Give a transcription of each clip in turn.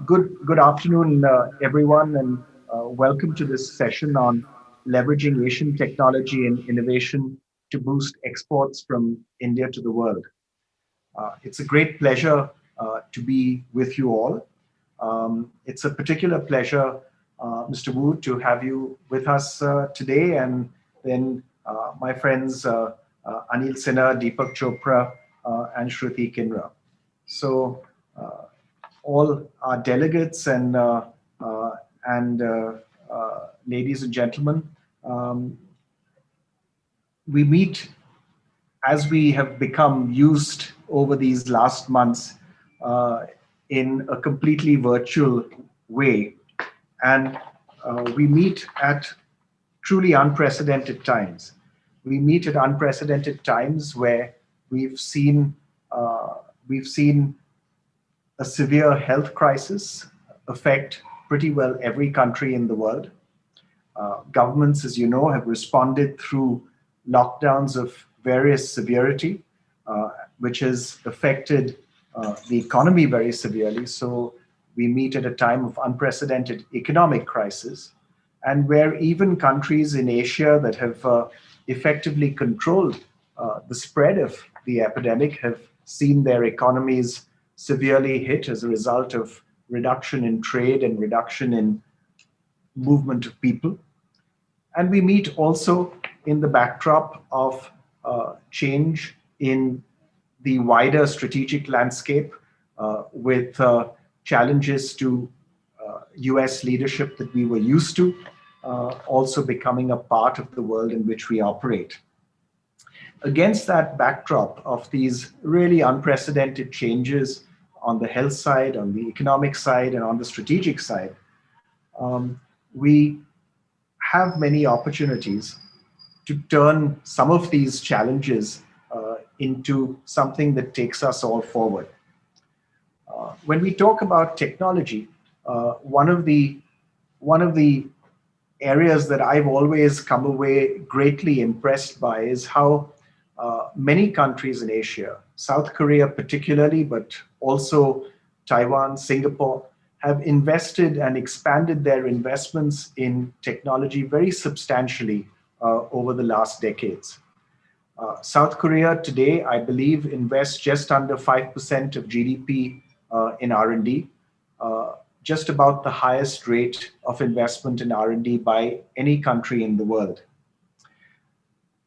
Good afternoon, everyone, and welcome to this session on leveraging Asian technology and innovation to boost exports from India to the world. It's a great pleasure to be with you all. It's a particular pleasure, Mr. Wu, to have you with us today, and then my friends Anil Sinha, Deepak Chopra, and Shruti Kinra. So. All our delegates and ladies and gentlemen, um, we meet as we have become used over these last months uh, in a completely virtual way. And we meet at truly unprecedented times. We meet at unprecedented times where we've seen uh, we've seen a severe health crisis affect pretty well every country in the world. Governments, as you know, have responded through lockdowns of various severity, uh, which has affected the economy very severely. So we meet at a time of unprecedented economic crisis, and where even countries in Asia that have effectively controlled the spread of the epidemic have seen their economies severely hit as a result of reduction in trade and reduction in movement of people. And we meet also in the backdrop of change in the wider strategic landscape with challenges to US leadership that we were used to, also becoming a part of the world in which we operate. Against that backdrop of these really unprecedented changes on the health side, on the economic side, and on the strategic side, we have many opportunities to turn some of these challenges into something that takes us all forward. When we talk about technology, one of the areas that I've always come away greatly impressed by is how many countries in Asia, South Korea particularly, but also Taiwan, Singapore, have invested and expanded their investments in technology very substantially over the last decades. South Korea today, I believe, invests just under 5% of GDP in R&D, just about the highest rate of investment in R&D by any country in the world.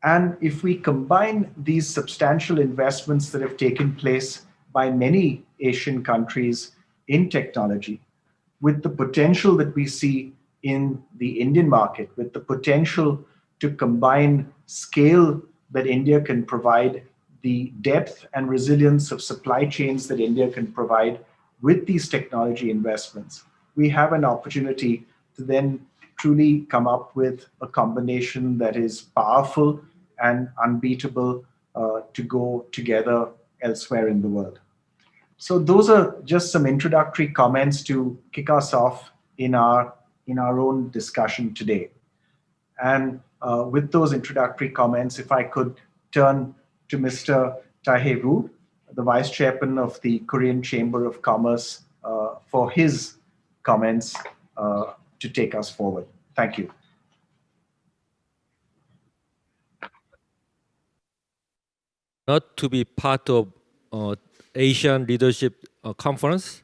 And if we combine these substantial investments that have taken place by many Asian countries in technology with the potential that we see in the Indian market, with the potential to combine scale that India can provide, the depth and resilience of supply chains that India can provide with these technology investments, we have an opportunity to then truly come up with a combination that is powerful and unbeatable to go together elsewhere in the world. So those are just some introductory comments to kick us off in our own discussion today. And with those introductory comments, if I could turn to Mr. Tae Wu, the Vice Chairman of the Korean Chamber of Commerce, for his comments to take us forward. Thank you. Not to be part of Asian Leadership Conference.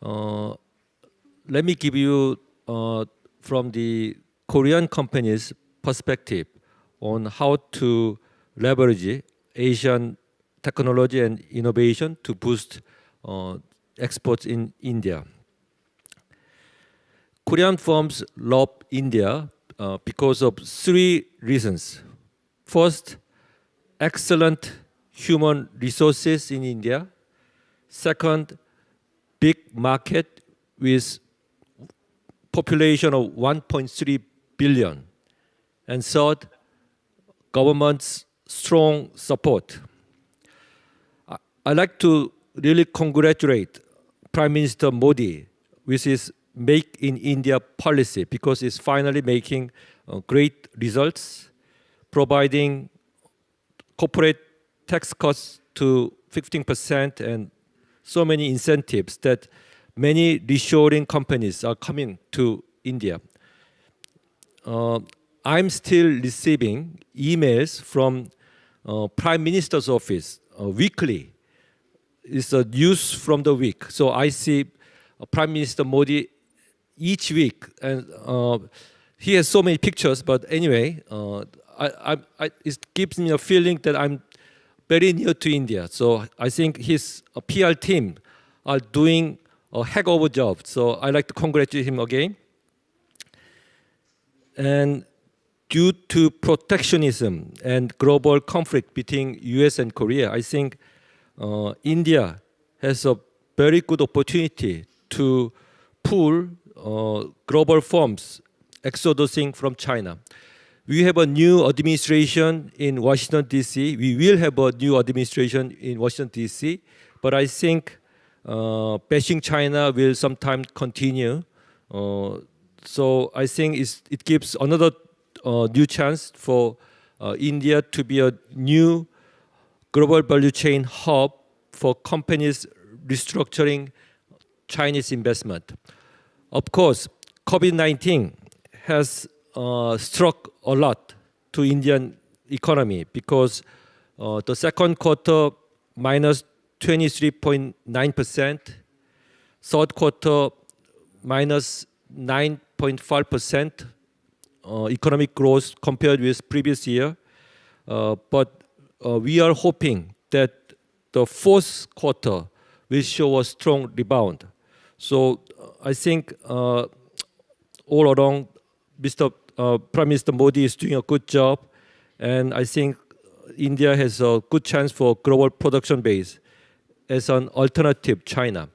Let me give you from the Korean company's perspective on how to leverage Asian technology and innovation to boost exports in India. Korean firms love India because of three reasons. First, excellent human resources in India. Second, big market with population of 1.3 billion. And third, government's strong support. I'd like to really congratulate Prime Minister Modi with his Make in India policy, because it's finally making great results, providing corporate tax cuts to 15% and so many incentives that many reshoring companies are coming to India. I'm still receiving emails from Prime Minister's office weekly. It's a news from the week. So I see Prime Minister Modi each week, and he has so many pictures. But anyway, it gives me a feeling that I'm very near to India. So I think his PR team are doing a heck of a job. So I like to congratulate him again. And due to protectionism and global conflict between US and Korea, I think India has a very good opportunity to pull global firms exodusing from China. We have a new administration in Washington, D.C. We will have a new administration in Washington, D.C. But I think bashing China will sometime continue. So I think it gives another new chance for India to be a new global value chain hub for companies restructuring Chinese investment. Of course, COVID-19 has struck a lot to Indian economy because the second quarter minus 23.9%, third quarter minus 9.5% economic growth compared with previous year. But we are hoping that the fourth quarter will show a strong rebound. So I think all along, Prime Minister Modi is doing a good job, and I think India has a good chance for global production base as an alternative China.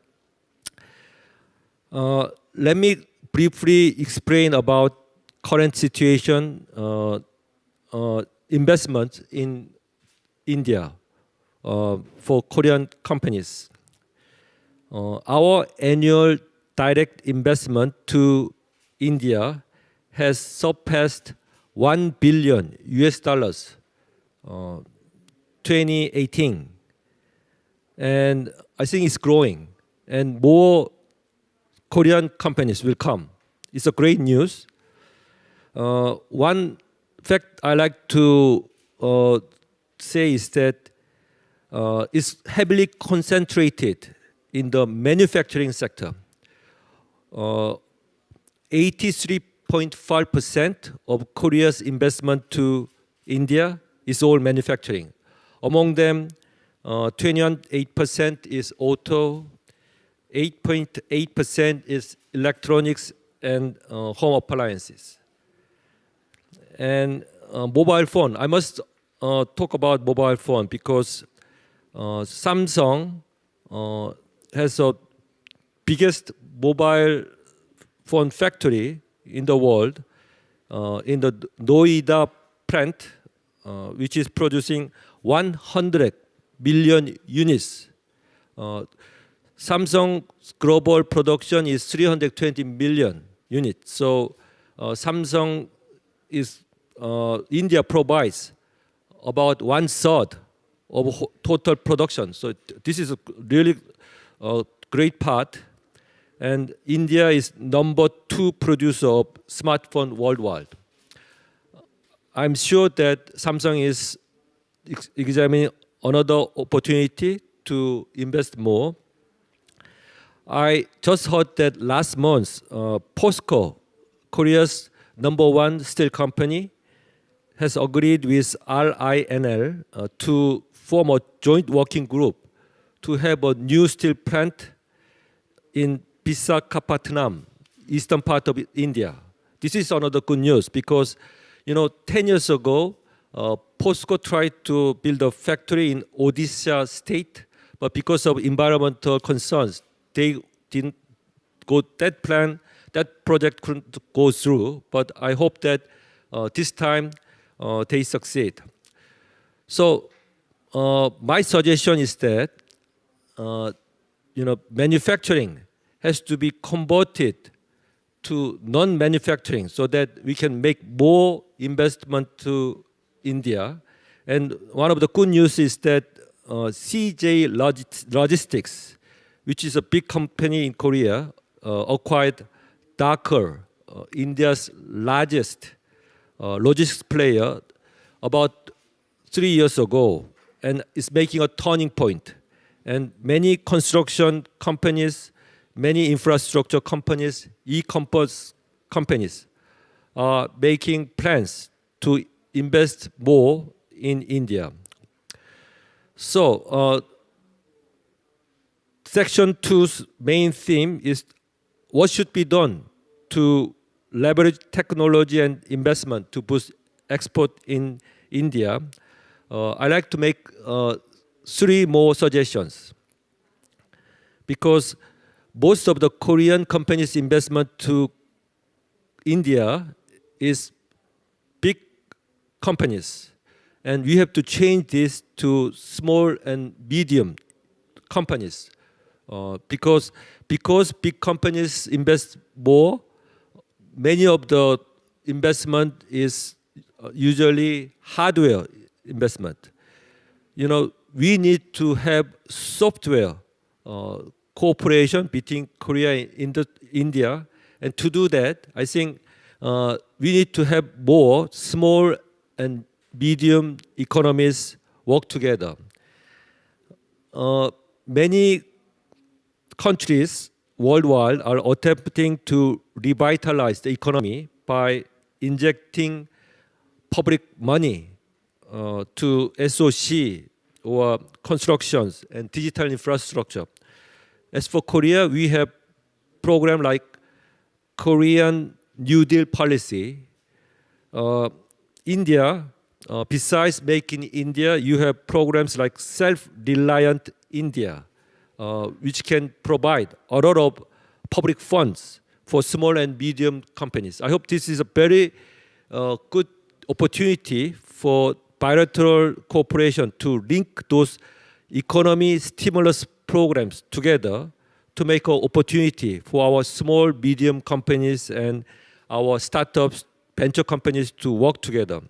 Let me briefly explain about current situation, investment in India for Korean companies. Our annual direct investment to India has surpassed $1 billion 2018, and I think it's growing, and more Korean companies will come. It's a great news. One fact I like to say is that it's heavily concentrated in the manufacturing sector. 83.5% of Korea's investment to India is all manufacturing. Among them, 28% is auto, 8.8% is electronics and home appliances. And mobile phone, I must talk about mobile phone because Samsung has the biggest mobile phone factory in the world, in the Noida plant, which is producing 100 million units. Samsung's global production is 320 million units. So Samsung is India provides about 1/3 of total production. So this is a really great part. And India is number 2 producer of smartphone worldwide. I'm sure that Samsung is examining another opportunity to invest more. I just heard that last month, POSCO, Korea's number 1 steel company, has agreed with RINL to form a joint working group to have a new steel plant in Visakhapatnam, eastern part of India. This is another good news because, 10 years ago, POSCO tried to build a factory in Odisha state, but because of environmental concerns, they didn't go. That project couldn't go through. But I hope that this time they succeed. So my suggestion is that manufacturing has to be converted to non-manufacturing so that we can make more investment to India. And one of the good news is that CJ Logistics, which is a big company in Korea, acquired Docker, India's largest logistics player, about 3 years ago, and is making a turning point. And many construction companies, many infrastructure companies, e-commerce companies are making plans to invest more in India. So, Section 2's main theme is what should be done to leverage technology and investment to boost export in India. I like to make 3 more suggestions, because most of the Korean companies' investment to India is big companies, and we have to change this to small and medium companies, because big companies invest more. Many of the investment is usually hardware investment. We need to have software cooperation between Korea and India, and to do that, I think we need to have more small and medium economies work together. Many countries worldwide are attempting to revitalize the economy by injecting public money to SOC or constructions and digital infrastructure. As for Korea, we have programs like Korean New Deal policy. India, besides Make in India, you have programs like Self-Reliant India, which can provide a lot of public funds for small and medium companies. I hope this is a very good opportunity for bilateral cooperation to link those economy stimulus programs together to make an opportunity for our small, medium companies and our startups, venture companies to work together.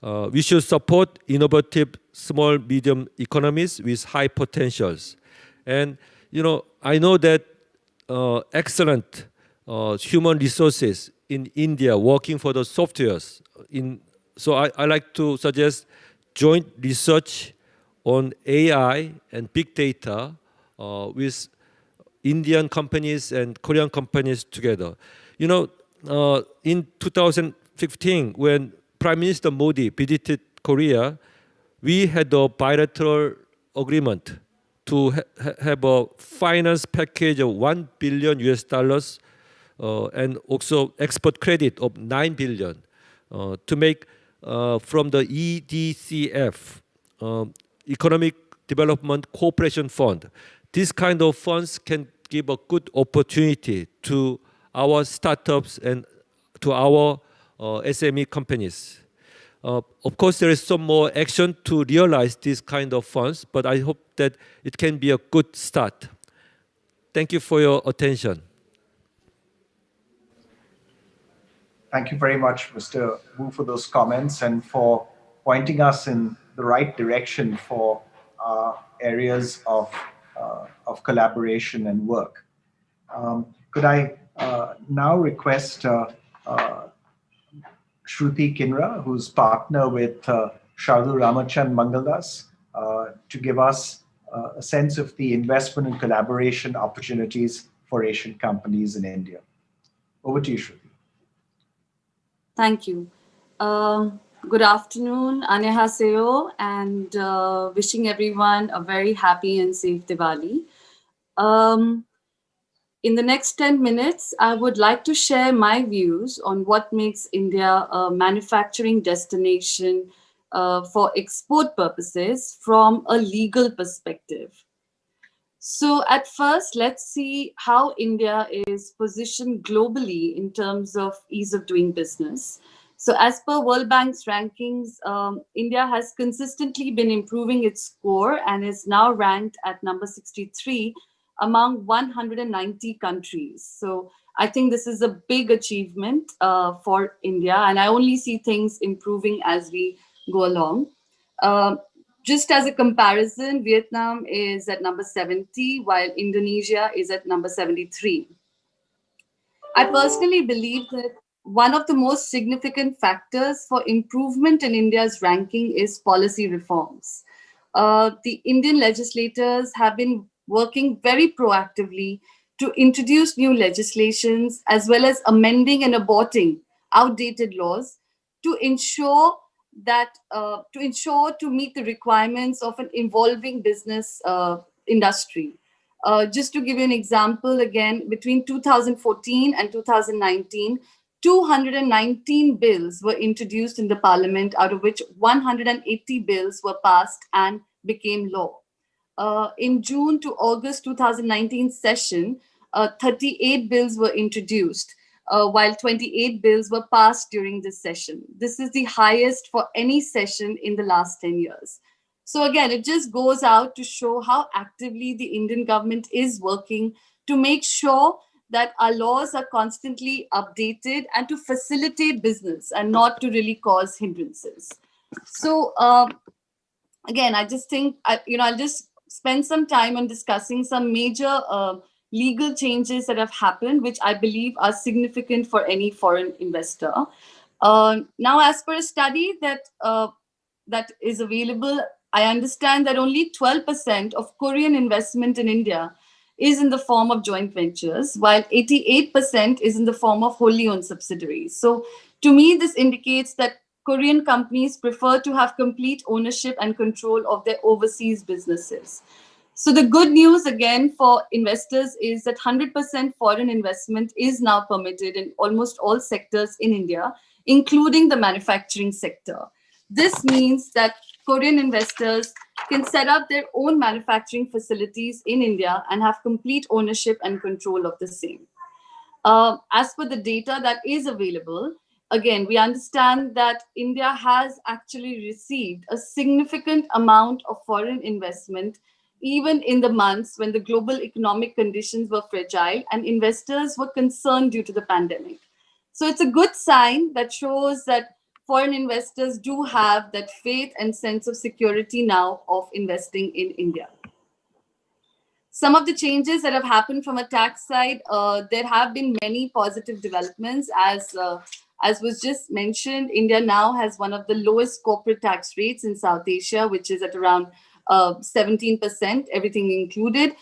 We should support innovative small, medium economies with high potentials. And I know that excellent human resources in India working for the softwares. So I like to suggest joint research on AI and big data with Indian companies and Korean companies together. In 2015, when Prime Minister Modi visited Korea, we had a bilateral agreement to have a finance package of $1 billion US dollars and also export credit of $9 billion to make from the EDCF, Economic Development Cooperation Fund. This kind of funds can give a good opportunity to our startups and to our SME companies. Of course, there is some more action to realize these kind of funds, but I hope that it can be a good start. Thank you for your attention. Thank you very much, Mr. Wu, for those comments and for pointing us in the right direction for areas of collaboration and work. Could I now request Shruti Kinra, who's partner with Shardul Ramachan Mangaldas, to give us a sense of the investment and collaboration opportunities for Asian companies in India. Over to you, Shruti. Thank you. Good afternoon, annyeonghaseyo, and wishing everyone a very happy and safe Diwali. In the next 10 minutes, I would like to share my views on what makes India a manufacturing destination for export purposes from a legal perspective. So at first, let's see how India is positioned globally in terms of ease of doing business. So as per World Bank's rankings, India has consistently been improving its score and is now ranked at number 63 among 190 countries. So I think this is a big achievement for India, and I only see things improving as we go along. Just as a comparison, Vietnam is at number 70, while Indonesia is at number 73. I personally believe that one of the most significant factors for improvement in India's ranking is policy reforms. The Indian legislators have been working very proactively to introduce new legislations as well as amending and aborting outdated laws to ensure to meet the requirements of an evolving business industry. Just to give you an example, again, between 2014 and 2019, 219 bills were introduced in the parliament, out of which 180 bills were passed and became law. In June to August 2019 session, 38 bills were introduced, while 28 bills were passed during this session. This is the highest for any session in the last 10 years. So again, it just goes out to show how actively the Indian government is working to make sure that our laws are constantly updated and to facilitate business and not to really cause hindrances. So again, I just think, I'll just spend some time on discussing some major legal changes that have happened, which I believe are significant for any foreign investor. Now, as per a study that is available, I understand that only 12% of Korean investment in India is in the form of joint ventures, while 88% is in the form of wholly owned subsidiaries. So to me, this indicates that Korean companies prefer to have complete ownership and control of their overseas businesses. So the good news again for investors is that 100% foreign investment is now permitted in almost all sectors in India, including the manufacturing sector. This means that Korean investors can set up their own manufacturing facilities in India and have complete ownership and control of the same. As per the data that is available, again, we understand that India has actually received a significant amount of foreign investment, even in the months when the global economic conditions were fragile and investors were concerned due to the pandemic. So it's a good sign that shows that foreign investors do have that faith and sense of security now of investing in India. Some of the changes that have happened from a tax side, there have been many positive developments. As was just mentioned, India now has one of the lowest corporate tax rates in South Asia, which is at around 17%, everything included.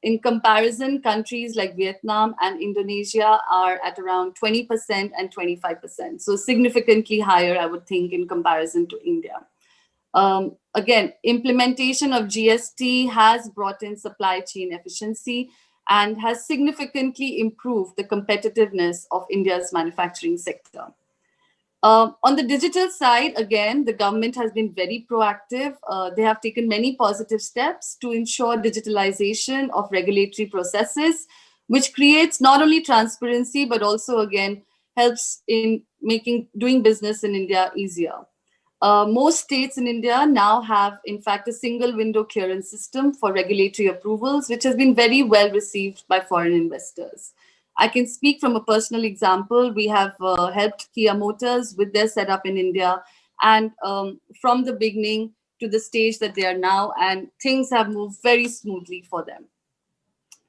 In comparison, countries like Vietnam and Indonesia are at around 20% and 25%. So significantly higher, I would think, in comparison to India. Again, implementation of GST has brought in supply chain efficiency and has significantly improved the competitiveness of India's manufacturing sector. On the digital side, again, the government has been very proactive. They have taken many positive steps to ensure digitalization of regulatory processes, which creates not only transparency, but also, again, helps in making doing business in India easier. Most states in India now have, in fact, a single window clearance system for regulatory approvals, which has been very well received by foreign investors. I can speak from a personal example. We have helped Kia Motors with their setup in India, and from the beginning to the stage that they are now, and things have moved very smoothly for them.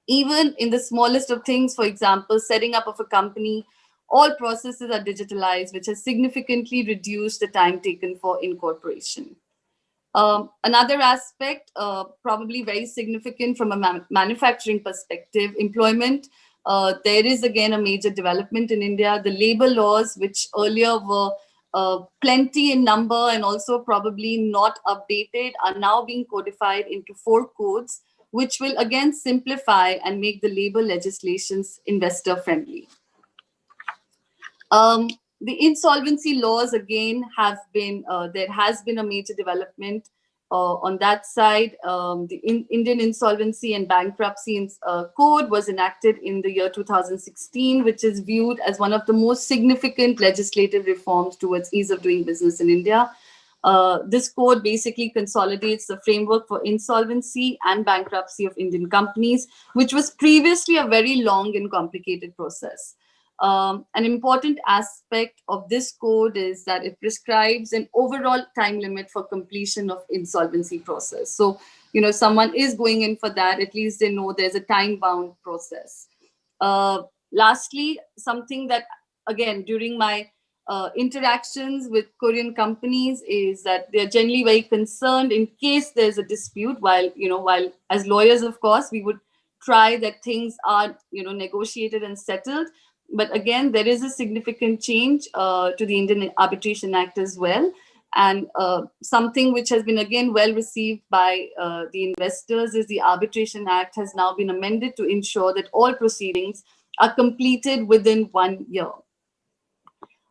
Even in the smallest of things, for example, setting up of a company, all processes are digitalized, which has significantly reduced the time taken for incorporation. Another aspect, probably very significant from a manufacturing perspective, employment. There is again a major development in India. The labor laws, which earlier were plenty in number and also probably not updated, are now being codified into 4 codes, which will again simplify and make the labor legislations investor friendly. The insolvency laws again have been, there has been a major development on that side. The Indian Insolvency and Bankruptcy Code was enacted in the year 2016, which is viewed as one of the most significant legislative reforms towards ease of doing business in India. This code basically consolidates the framework for insolvency and bankruptcy of Indian companies, which was previously a very long and complicated process. An important aspect of this code is that it prescribes an overall time limit for completion of insolvency process. So, someone is going in for that, at least they know there's a time-bound process. Lastly, something that, again, during my interactions with Korean companies is that they're generally very concerned in case there's a dispute. While as lawyers, of course, we would try that things are negotiated and settled. But again, there is a significant change to the Indian Arbitration Act as well. And something which has been again well received by the investors is the Arbitration Act has now been amended to ensure that all proceedings are completed within 1 year.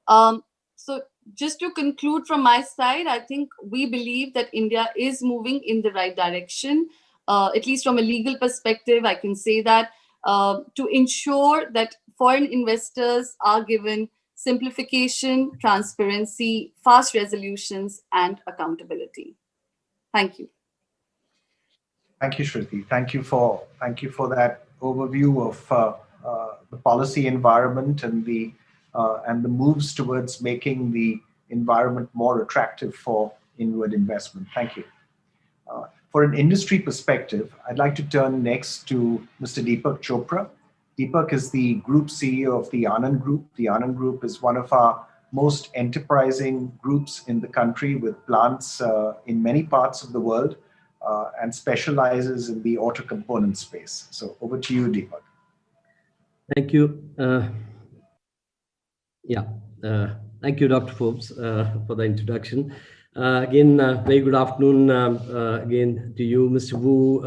So just to conclude from my side, I think we believe that India is moving in the right direction, at least from a legal perspective. I can say that to ensure that foreign investors are given simplification, transparency, fast resolutions, and accountability. Thank you. Thank you, Shruti. Thank you for that overview of the policy environment and the moves towards making the environment more attractive for inward investment. Thank you. For an industry perspective, I'd like to turn next to Mr. Deepak Chopra. Deepak is the Group CEO of the Anand Group. The Anand Group is one of our most enterprising groups in the country with plants in many parts of the world and specializes in the auto component space. So over to you, Deepak. Thank you. Thank you, Dr. Forbes, for the introduction. Again, very good afternoon again to you, Mr. Wu,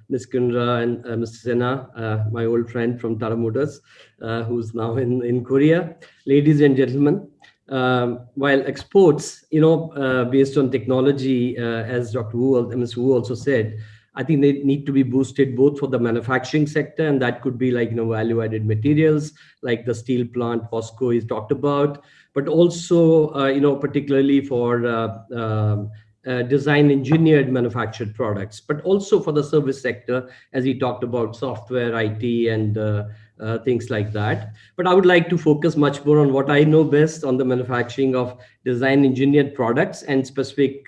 Ms. Kunra, and Mr. Sinha, my old friend from Tata Motors, who's now in Korea. Ladies and gentlemen, while exports, based on technology, as Dr. Wu, Ms. Wu also said, I think they need to be boosted both for the manufacturing sector, and that could be like, value-added materials, like the steel plant POSCO is talked about, but also, particularly for design engineered manufactured products, but also for the service sector, as he talked about software, IT, and things like that. But I would like to focus much more on what I know best, on the manufacturing of design engineered products and specific,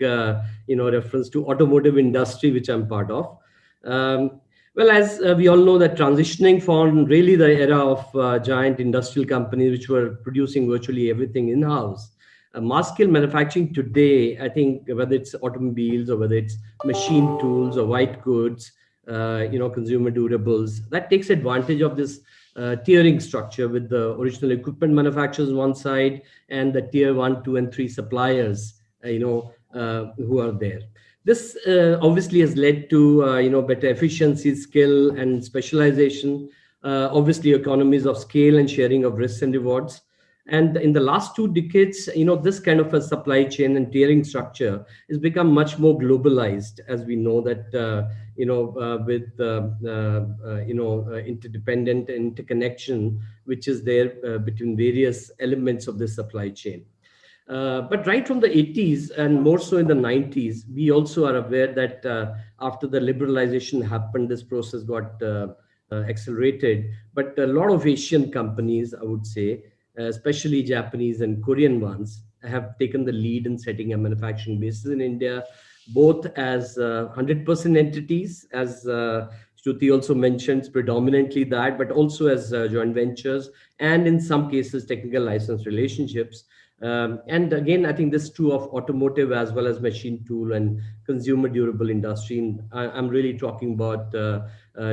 reference to automotive industry, which I'm part of. Well, as we all know, that transitioning from really the era of giant industrial companies, which were producing virtually everything in-house, mass scale manufacturing today, I think, whether it's automobiles or whether it's machine tools or white goods, consumer durables, that takes advantage of this tiering structure with the original equipment manufacturers on one side and the tier 1, 2, and 3 suppliers, who are there. This obviously has led to better efficiency, skill, and specialization. Obviously, economies of scale and sharing of risks and rewards. And in the last 2 decades, this kind of a supply chain and tiering structure has become much more globalized, as we know that, with interdependent interconnection, which is there between various elements of the supply chain. But right from the 80s and more so in the 90s, we also are aware that after the liberalization happened, this process got accelerated. But a lot of Asian companies, I would say, especially Japanese and Korean ones, have taken the lead in setting up manufacturing bases in India, both as 100% entities, as Shruti also mentions, predominantly that, but also as joint ventures, and in some cases, technical license relationships. And again, I think this is true of automotive as well as machine tool and consumer durable industry. And I'm really talking about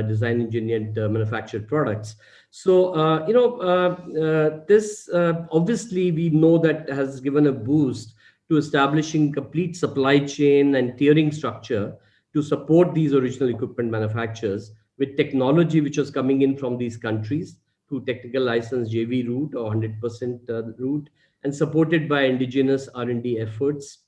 design engineered manufactured products. So, this obviously we know that has given a boost to establishing complete supply chain and tiering structure to support these original equipment manufacturers with technology which was coming in from these countries through technical license JV route or 100% route, and supported by indigenous R&D efforts.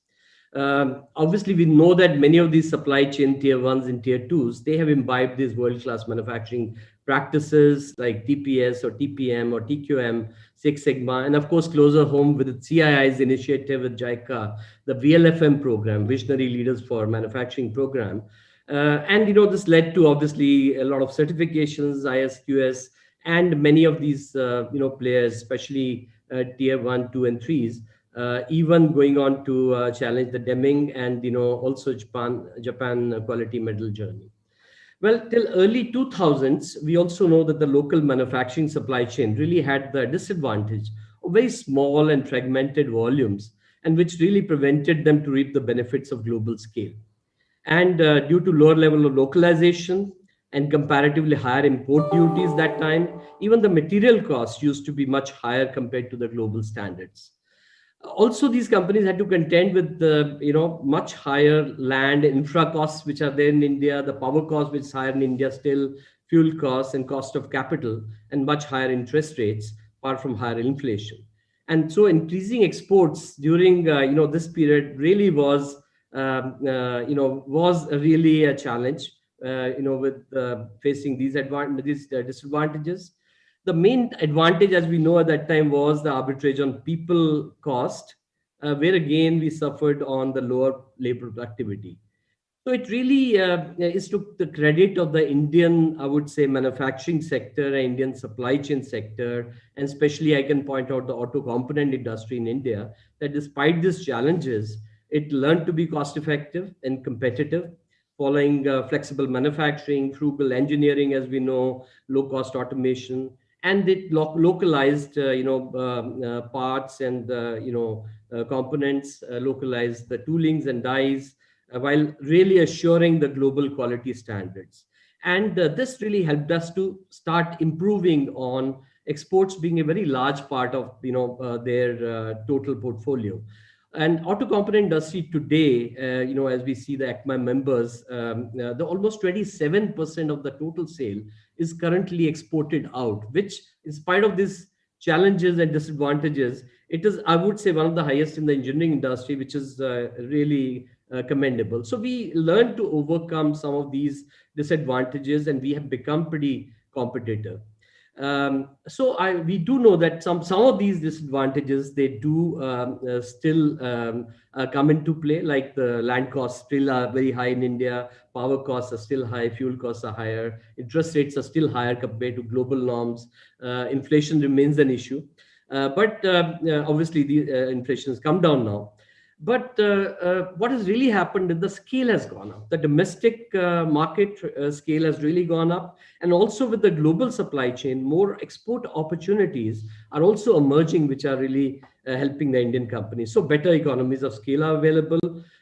Obviously, we know that many of these supply chain tier 1s and tier 2s, they have imbibed these world-class manufacturing practices like TPS or TPM or TQM, Six Sigma, and of course, closer home with the CII's initiative with JICA, the VLFM program, Visionary Leaders for Manufacturing program. And this led to obviously a lot of certifications, ISQS, And many of these players, especially tier 1, 2, and 3s, even going on to challenge the Deming and also Japan quality medal journey. Well, till early 2000s, we also know that the local manufacturing supply chain really had the disadvantage of very small and fragmented volumes, and which really prevented them to reap the benefits of global scale. And due to lower level of localization and comparatively higher import duties that time, even the material costs used to be much higher compared to the global standards. Also, these companies had to contend with the much higher land infra costs which are there in India, the power cost which is higher in India still, fuel costs and cost of capital, and much higher interest rates apart from higher inflation. And so increasing exports during this period really was really a challenge, with facing these disadvantages. The main advantage, as we know at that time, was the arbitrage on people cost, where again we suffered on the lower labor productivity. So it really is to the credit of the Indian, I would say, manufacturing sector, Indian supply chain sector, and especially I can point out the auto component industry in India, that despite these challenges, it learned to be cost effective and competitive, following flexible manufacturing, frugal engineering, as we know, low cost automation, and it localized, parts and components, localized the toolings and dies, while really assuring the global quality standards. And this really helped us to start improving on exports being a very large part of their total portfolio. And auto component industry today, as we see the ACMA members, the almost 27% of the total sale is currently exported out, which in spite of these challenges and disadvantages, it is, I would say, one of the highest in the engineering industry, which is really commendable. So we learned to overcome some of these disadvantages, and we have become pretty competitive. We do know that some of these disadvantages, they do still come into play, like the land costs still are very high in India, power costs are still high, fuel costs are higher, interest rates are still higher compared to global norms, inflation remains an issue. But obviously the inflation has come down now. But what has really happened is the scale has gone up. The domestic market scale has really gone up. And also with the global supply chain, more export opportunities are also emerging, which are really helping the Indian companies. So better economies of scale are available.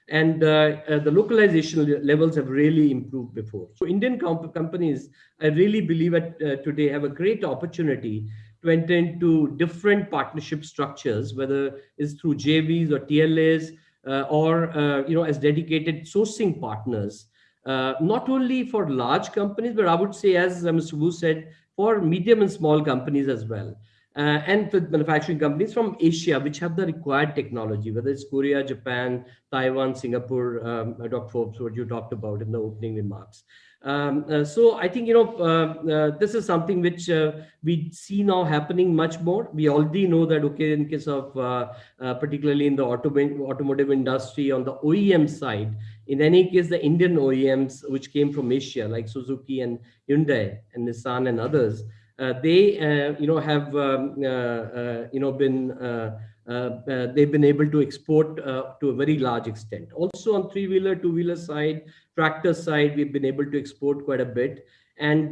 And the localization levels have really improved before. So Indian companies, I really believe today have a great opportunity to enter into different partnership structures, whether it's through JVs or TLAs, or as dedicated sourcing partners, not only for large companies, but I would say, as Mr. Wu said, for medium and small companies as well. And with manufacturing companies from Asia, which have the required technology, whether it's Korea, Japan, Taiwan, Singapore, Dr. Forbes, what you talked about in the opening remarks. So I think, this is something which we see now happening much more. We already know that, okay, in case of particularly in the automotive industry on the OEM side, in any case, the Indian OEMs, which came from Asia, like Suzuki and Hyundai and Nissan and others, they have been they've been able to export to a very large extent. Also on three-wheeler, two-wheeler side, tractor side, we've been able to export quite a bit. And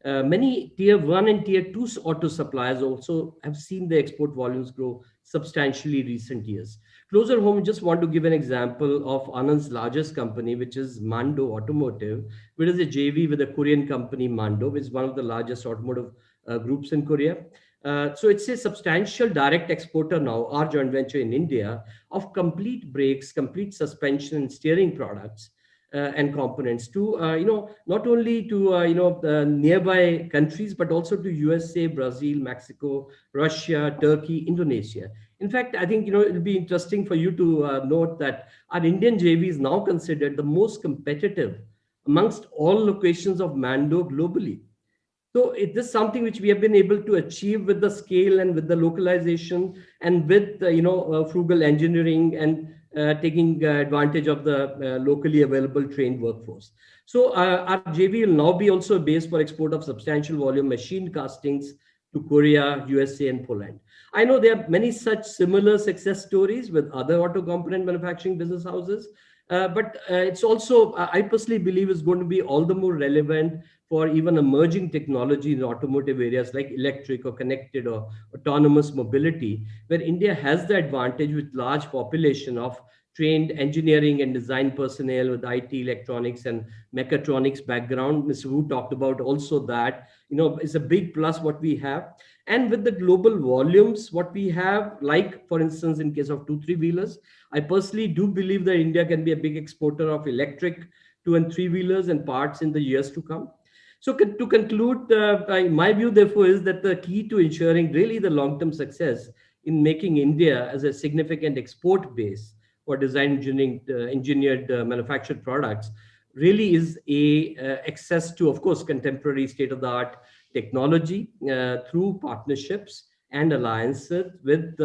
many tier 1 and tier 2 auto suppliers also have seen the export volumes grow substantially recent years. Closer home, just want to give an example of Anand's largest company, which is Mando Automotive, which is a JV with a Korean company, Mando, which is one of the largest automotive groups in Korea. So it's a substantial direct exporter now, our joint venture in India, of complete brakes, complete suspension and steering products and components to, not only to, nearby countries, but also to USA, Brazil, Mexico, Russia, Turkey, Indonesia. In fact, I think, it'll be interesting for you to note that our Indian JV is now considered the most competitive amongst all locations of Mando globally. So it is something which we have been able to achieve with the scale and with the localization and with frugal engineering and taking advantage of the locally available trained workforce. So our JV will now be also a base for export of substantial volume machine castings to Korea, USA, and Poland. I know there are many such similar success stories with other auto component manufacturing business houses, but it's also, I personally believe, is going to be all the more relevant for even emerging technology in automotive areas like electric or connected or autonomous mobility, where India has the advantage with large population of trained engineering and design personnel with IT, electronics, and mechatronics background. Mr. Wu talked about also that, is a big plus what we have. And with the global volumes, what we have, like for instance, in case of 2-3 wheelers, I personally do believe that India can be a big exporter of electric 2 and 3 wheelers and parts in the years to come. So to conclude, my view therefore is that the key to ensuring really the long-term success in making India as a significant export base for design engineering, engineered manufactured products really is access to, of course, contemporary state-of-the-art technology through partnerships and alliances with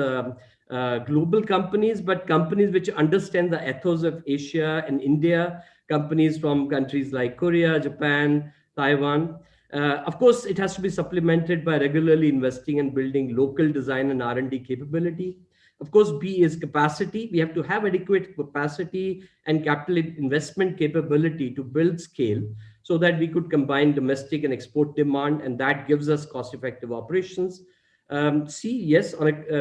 global companies, but companies which understand the ethos of Asia and India, companies from countries like Korea, Japan, Taiwan. Of course, it has to be supplemented by regularly investing and building local design and R&D capability. Of course, B is capacity. We have to have adequate capacity and capital investment capability to build scale so that we could combine domestic and export demand, and that gives us cost-effective operations. C, yes,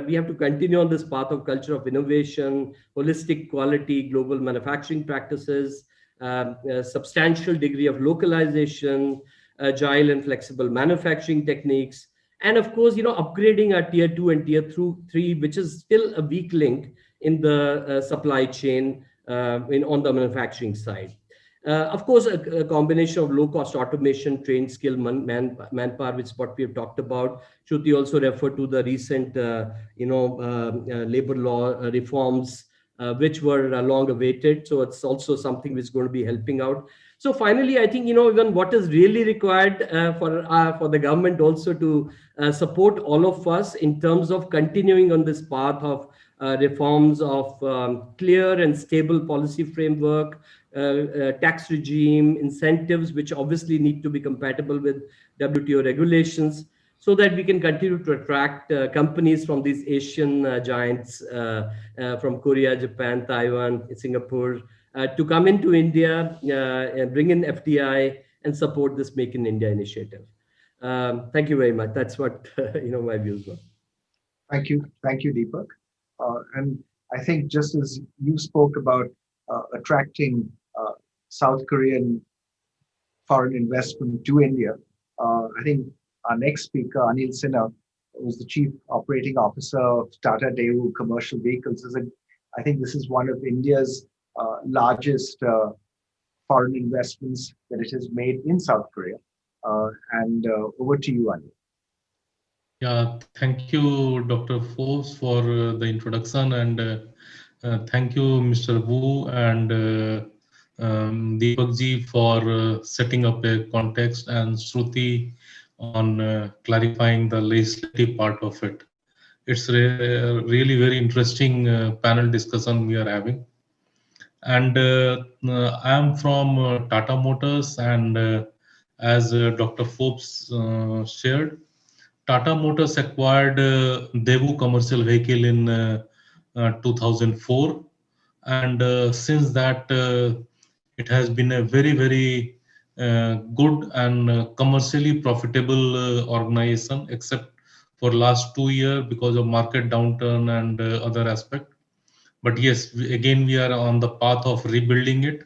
we have to continue on this path of culture of innovation, holistic quality, global manufacturing practices, a substantial degree of localization, agile and flexible manufacturing techniques, and of course, upgrading our tier 2 and tier 3, which is still a weak link in the supply chain on the manufacturing side. Of course, a combination of low-cost automation, trained skill manpower, which is what we have talked about. Shruti also referred to the recent, labor law reforms, which were long awaited. So it's also something which is going to be helping out. So finally, I think, even what is really required for the government also to support all of us in terms of continuing on this path of reforms of clear and stable policy framework, tax regime, incentives, which obviously need to be compatible with WTO regulations, so that we can continue to attract companies from these Asian giants, from Korea, Japan, Taiwan, Singapore, to come into India, and bring in FDI and support this Make in India initiative. Thank you very much. That's what my views were. Thank you, Deepak. And I think just as you spoke about attracting South Korean foreign investment to India, I think our next speaker, Anil Sinha, who's the Chief Operating Officer of Tata Daewoo Commercial Vehicles. I think this is one of India's largest foreign investments that it has made in South Korea. And over to you, Anil. Yeah, thank you, Dr. Forbes, for the introduction, and thank you, Mr. Wu and Deepak ji for setting up a context, and Shruti on clarifying the legislative part of it. It's really very interesting panel discussion we are having. And I am from Tata Motors, and as Dr. Forbes shared, Tata Motors acquired Daewoo Commercial Vehicle in 2004, and since that it has been a very, very good and commercially profitable organization, except for last 2 years because of market downturn and other aspect. But yes, again we are on the path of rebuilding it,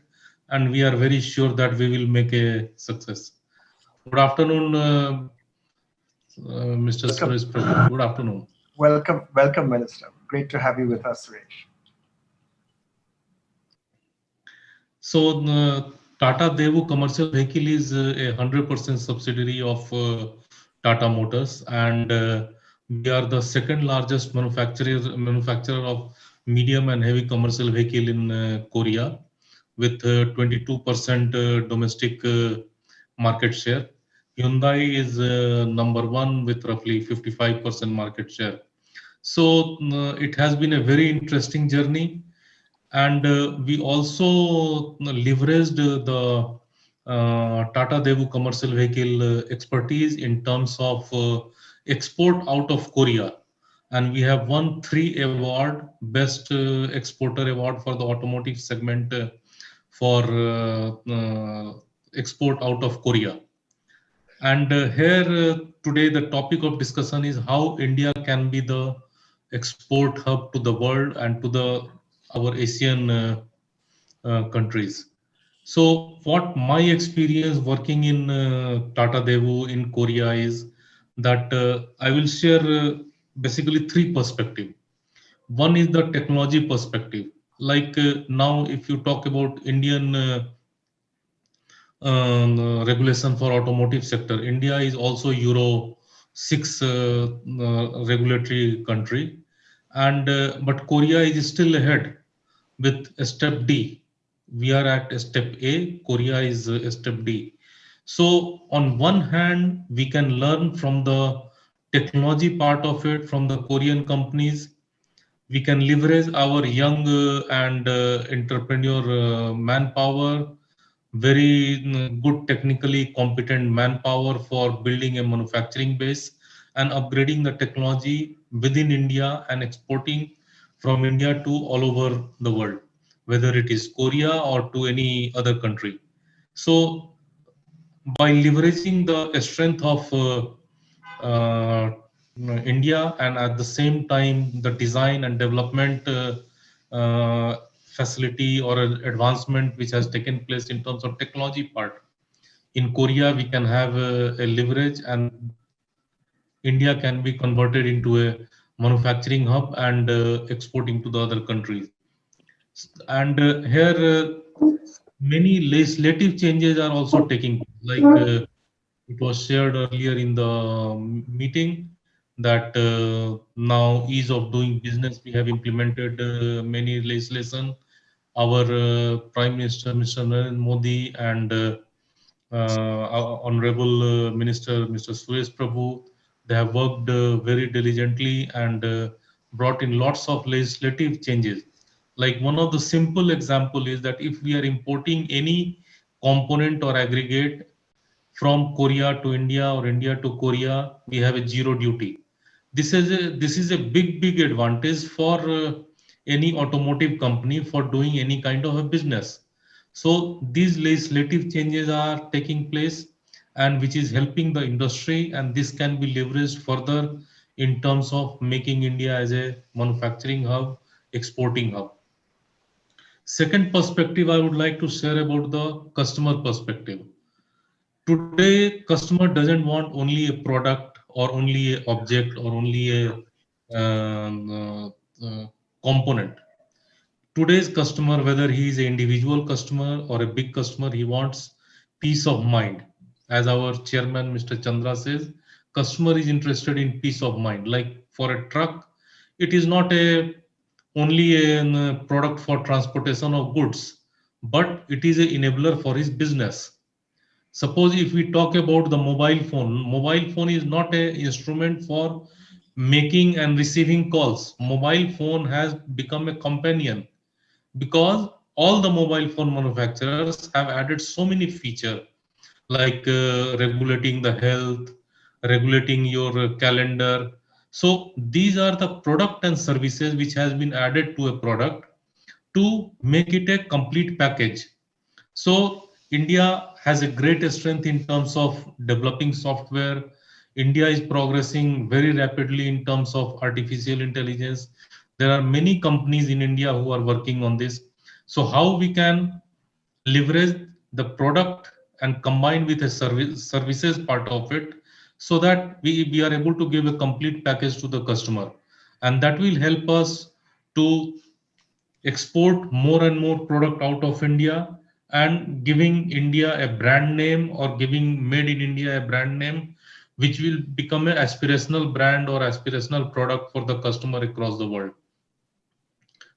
and we are very sure that we will make a success. Good afternoon, Mr. Suresh Prabhu. Good afternoon. Welcome, Minister. Great to have you with us, Suresh. So, Tata Daewoo Commercial Vehicle is a 100% subsidiary of Tata Motors, and we are the second largest manufacturer of medium and heavy commercial vehicle in Korea, with 22% domestic market share. Hyundai is number one with roughly 55% market share. So it has been a very interesting journey. And we also leveraged the Tata Devu commercial vehicle expertise in terms of export out of Korea. And we have won 3 award, best exporter award for the automotive segment for export out of Korea. And here today the topic of discussion is how India can be the export hub to the world and to the our Asian countries. So what my experience working in Tata Devu in Korea is that I will share basically 3 perspectives. One is the technology perspective. Like now, if you talk about Indian regulation for automotive sector, India is also Euro 6 regulatory country, and but Korea is still ahead with step D. We are at step A, Korea is step D. So on one hand, we can learn from the technology part of it from the Korean companies. We can leverage our young and entrepreneur manpower, very good technically competent manpower for building a manufacturing base and upgrading the technology within India and exporting from India to all over the world, whether it is Korea or to any other country. So by leveraging the strength of uh, India and at the same time the design and development facility or advancement which has taken place in terms of technology part. In Korea, we can have a leverage and India can be converted into a manufacturing hub and exporting to the other countries. And here, many legislative changes are also taking, like it was shared earlier in the meeting that now ease of doing business, we have implemented many legislation. Our Prime Minister, Mr. Narendra Modi, and our Honorable Minister, Mr. Suresh Prabhu, they have worked very diligently and brought in lots of legislative changes. Like one of the simple example is that if we are importing any component or aggregate from Korea to India or India to Korea, we have a zero duty. This is a big advantage for any automotive company for doing any kind of a business. So these legislative changes are taking place, and which is helping the industry, and this can be leveraged further in terms of making India as a manufacturing hub, exporting hub. Second perspective I would like to share about the customer perspective. Today customer doesn't want only a product or only a object or only a component. Today's customer, whether he is an individual customer or a big customer, he wants peace of mind. As our chairman Mr. Chandra says, customer is interested in peace of mind. Like for a truck, it is not a only a product for transportation of goods, but it is an enabler for his business. Suppose if we talk about the mobile phone is not a instrument for making and receiving calls. Mobile phone has become a companion because all the mobile phone manufacturers have added so many features like regulating the health, regulating your calendar. So these are the product and services which has been added to a product to make it a complete package. So India has a great strength in terms of developing software. India is progressing very rapidly in terms of artificial intelligence. There are many companies in India who are working on this. So how we can leverage the product and combine with a services part of it so that we are able to give a complete package to the customer, and that will help us to export more and more product out of India and giving India a brand name or giving made in India a brand name which will become an aspirational brand or aspirational product for the customer across the world.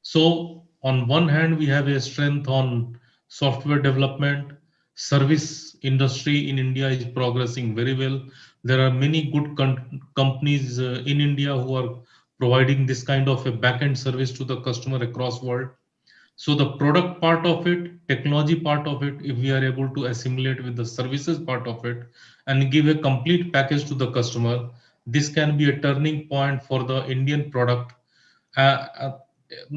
So on one hand, we have a strength on software development. Service industry in India is progressing very well. There are many good companies in India who are providing this kind of a back-end service to the customer across world. So the product part of it, technology part of it, if we are able to assimilate with the services part of it and give a complete package to the customer, this can be a turning point for the Indian product uh, uh,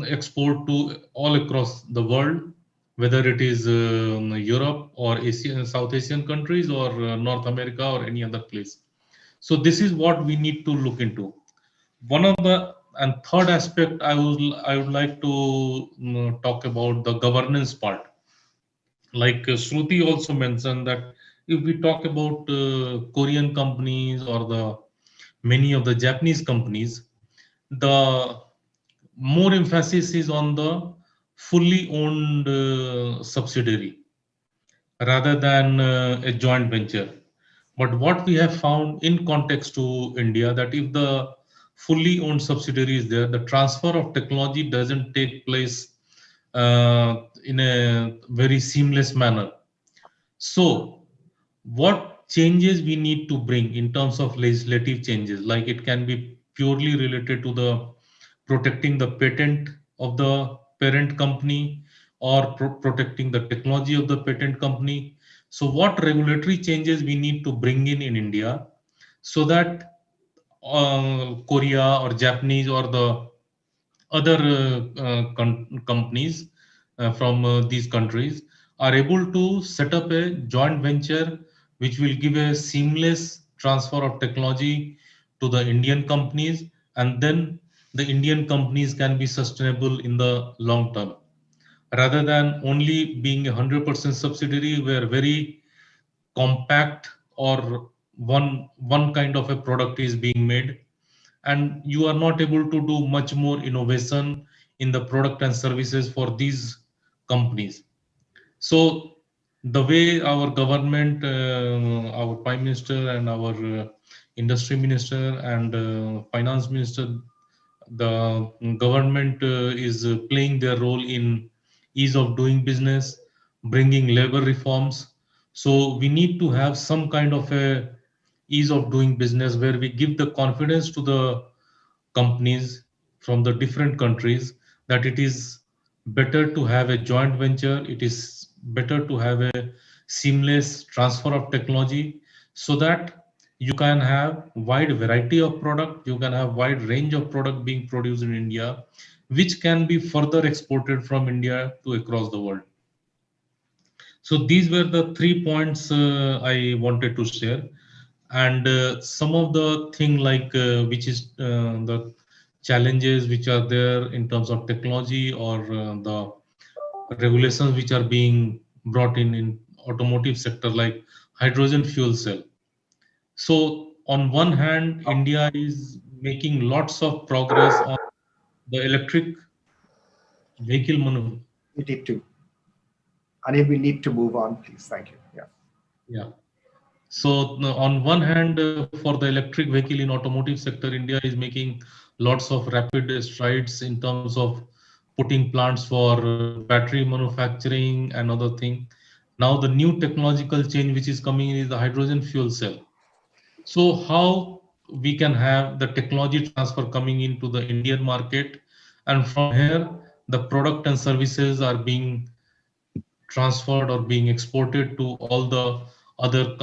export to all across the world, whether it is Europe or Asian, South Asian countries or North America or any other place. So this is what we need to look into. One of the and third aspect I would like to talk about the governance part. Like Shruti also mentioned that if we talk about Korean companies or the many of the Japanese companies, the more emphasis is on the fully owned subsidiary rather than a joint venture. But what we have found in context to India, that if the fully owned subsidiary is there, the transfer of technology doesn't take place in a very seamless manner. So, what changes we need to bring in terms of legislative changes? Like it can be purely related to the protecting the patent of the parent company or protecting the technology of the patent company. So, what regulatory changes we need to bring in India so that Korea or Japanese or the other companies from these countries are able to set up a joint venture which will give a seamless transfer of technology to the Indian companies, and then the Indian companies can be sustainable in the long term rather than only being a 100% subsidiary where very compact or one kind of a product is being made, and you are not able to do much more innovation in the product and services for these companies. So the way our government, our prime minister and our industry minister and finance minister, the government is playing their role in ease of doing business, bringing labor reforms. So we need to have some kind of a ease of doing business where we give the confidence to the companies from the different countries that it is better to have a joint venture, it is better to have a seamless transfer of technology so that you can have wide variety of product, you can have wide range of product being produced in India, which can be further exported from India to across the world. So these were the 3 points I wanted to share, and some of the thing like which is the challenges which are there in terms of technology or the regulations which are being brought in automotive sector, like hydrogen fuel cell. So on one hand, India is making lots of progress on the electric vehicle We need to, Anil, we need to move on, please. Thank you. Yeah. yeah. So on one hand, for the electric vehicle in automotive sector, India is making lots of rapid strides in terms of putting plants for battery manufacturing and other thing. Now the new technological change which is coming in is the hydrogen fuel cell. So how we can have the technology transfer coming into the Indian market, and from here the product and services are being transferred or being exported to all the other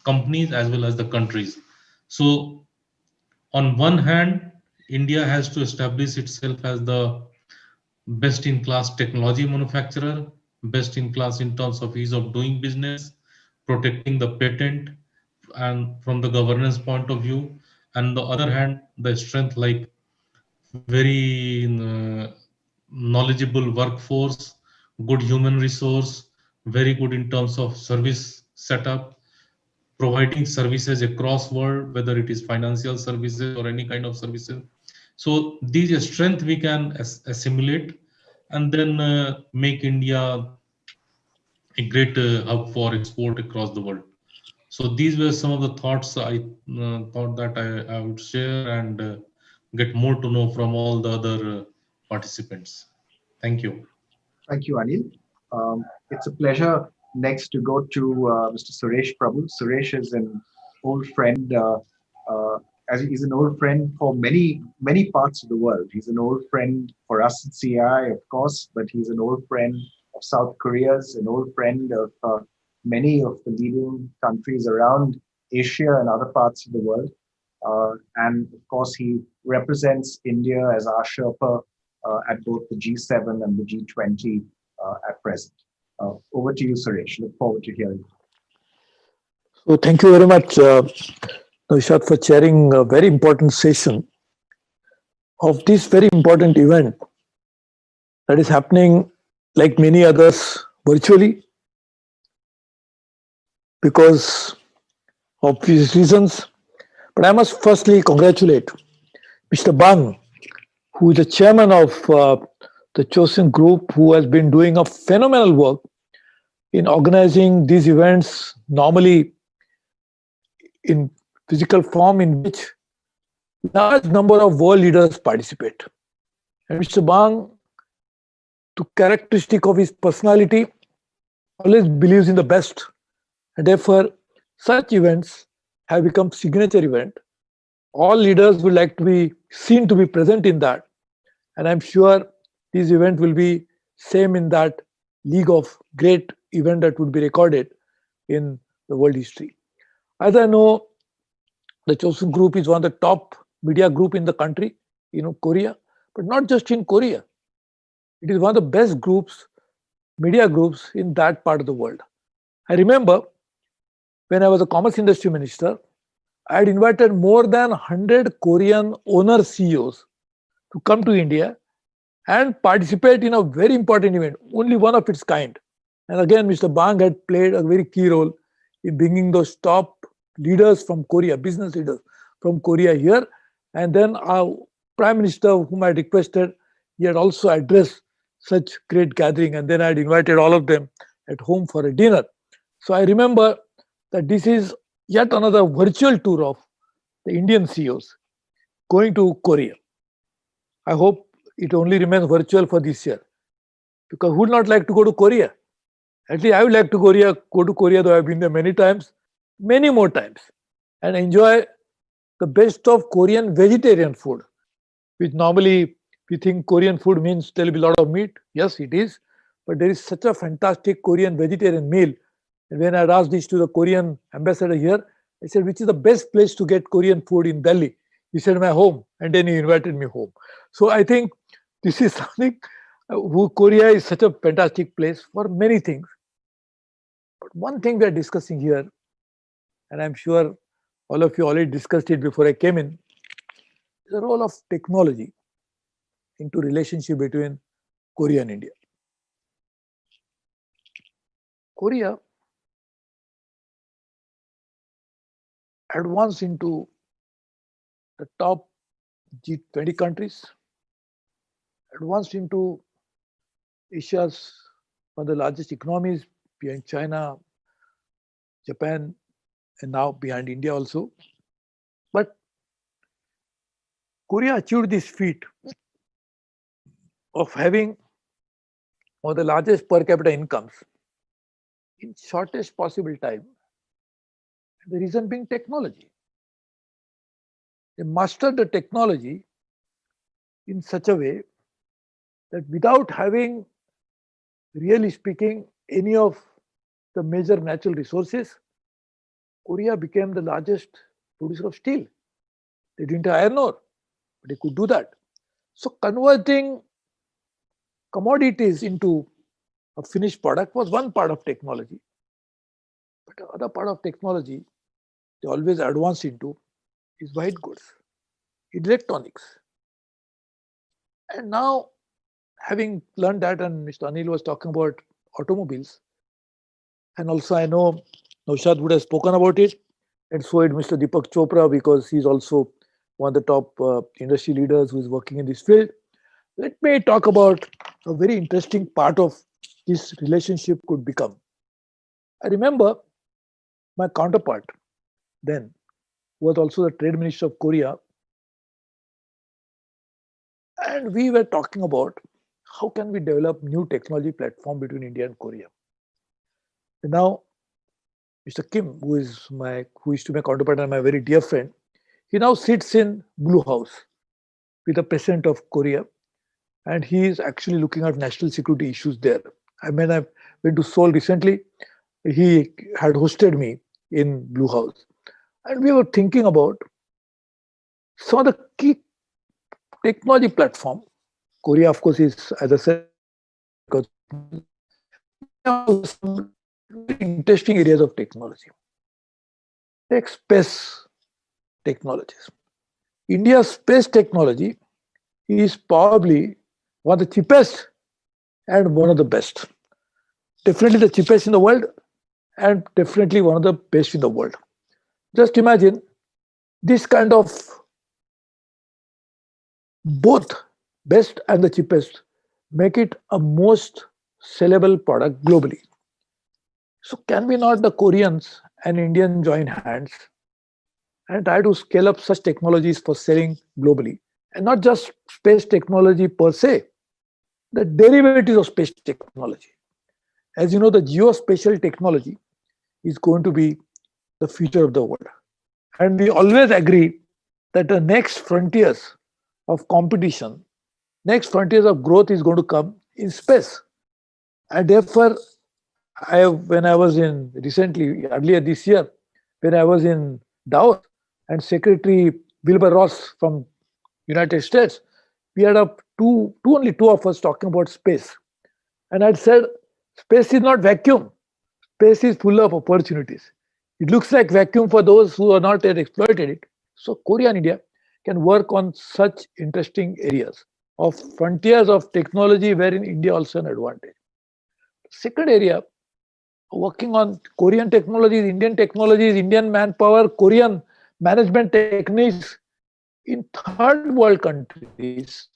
companies as well as the countries. So on one hand, India has to establish itself as the best in class technology manufacturer, best in class in terms of ease of doing business, protecting the patent and from the governance point of view. And the other hand, the strength like very knowledgeable workforce, good human resource, very good in terms of service setup, providing services across world, whether it is financial services or any kind of services. So these strength we can assimilate and then make India a great hub for export across the world. So these were some of the thoughts I thought that I would share and get more to know from all the other participants. Thank you. Thank you, Anil. It's a pleasure next to go to Mr. Suresh Prabhu. Suresh is an old friend, uh, as he's an old friend for many parts of the world. He's an old friend for us at CI, of course, but he's an old friend of South Korea's, an old friend of many of the leading countries around Asia and other parts of the world. And of course, he represents India as our Sherpa at both the G7 and the G20 at present. Over to you, Suresh. Look forward to hearing. So thank you very much, Naushad, for chairing a very important session of this very important event that is happening, like many others, virtually because of these reasons. But I must firstly congratulate Mr. Bang, who is the chairman of the chosen group, who has been doing a phenomenal work in organizing these events, normally in physical form, in which large number of world leaders participate. And Mr. Bang, to characteristic of his personality, always believes in the best, and therefore such events have become signature event. All leaders would like to be seen to be present in that, and I'm sure this event will be same in that league of great event that would be recorded in the world history. As I know, the chosen group is one of the top media group in the country, Korea, but not just in Korea. It is one of the best groups, media groups in that part of the world. I remember when I was a commerce industry minister, I had invited more than 100 Korean owner CEOs to come to India and participate in a very important event, only one of its kind. And again, Mr. Bang had played a very key role in bringing those top leaders from Korea, business leaders from Korea here. And then our Prime Minister, whom I requested, he had also addressed such great gathering. And then I had invited all of them at home for a dinner. So I remember that this is yet another virtual tour of the Indian CEOs going to Korea. I hope it only remains virtual for this year, because who would not like to go to Korea? At least I would like to go to Korea, though I've been there many times, many more times, and enjoy the best of Korean vegetarian food, which normally we think Korean food means there will be a lot of meat. Yes, it is, but there is such a fantastic Korean vegetarian meal. And when I asked this to the Korean ambassador here, I said, which is the best place to get Korean food in Delhi? He said, my home. And then he invited me home. So I think this is something, Korea is such a fantastic place for many things. But one thing we are discussing here, and I'm sure all of you already discussed it before I came in, is the role of technology into relationship between Korea and India. Korea advanced into the top G20 countries, advanced into Asia's one of the largest economies behind China, Japan, and now behind India also. But Korea achieved this feat of having one of the largest per capita incomes in shortest possible time. The reason being technology. They mastered the technology in such a way that without having, really speaking, any of the major natural resources, Korea became the largest producer of steel. They didn't have iron ore, but they could do that. So converting commodities into a finished product was one part of technology. But the other part of technology they always advance into is white goods, electronics. And now, having learned that, and Mr. Anil was talking about automobiles, and also I know Naushad would have spoken about it, and so did Mr. Deepak Chopra, because he's also one of the top industry leaders who is working in this field. Let me talk about a very interesting part of this relationship could become. I remember my counterpart then, who was also the trade minister of Korea, and we were talking about how can we develop new technology platform between India and Korea. And now, Mr. Kim, who is to my counterpart and my very dear friend, He now sits in Blue House with the president of Korea, and he is actually looking at national security issues there. I mean, I've been to Seoul recently. He had hosted me in Blue House, and we were thinking about some of the key technology platform. Korea, of course, is, as I said, some very interesting areas of technology. Take space technologies. India's space technology is probably one of the cheapest and one of the best. Definitely the cheapest in the world and definitely one of the best in the world. Just imagine this kind of both best and the cheapest make it a most sellable product globally. So can we not, the Koreans and Indians, join hands and try to scale up such technologies for selling globally? And not just space technology per se, the derivatives of space technology. As you know, the geospatial technology is going to be the future of the world. And we always agree that the next frontiers of competition, next frontiers of growth is going to come in space. And therefore, when I was in recently, earlier this year, when I was in Davos, and Secretary Wilbur Ross from United States, we had only two of us talking about space. And I'd said, space is not vacuum. Space is full of opportunities. It looks like vacuum for those who are not yet exploited it. So Korea and India can work on such interesting areas of frontiers of technology wherein India also an advantage. Second area, working on Korean technologies, Indian manpower, Korean management techniques in third world countries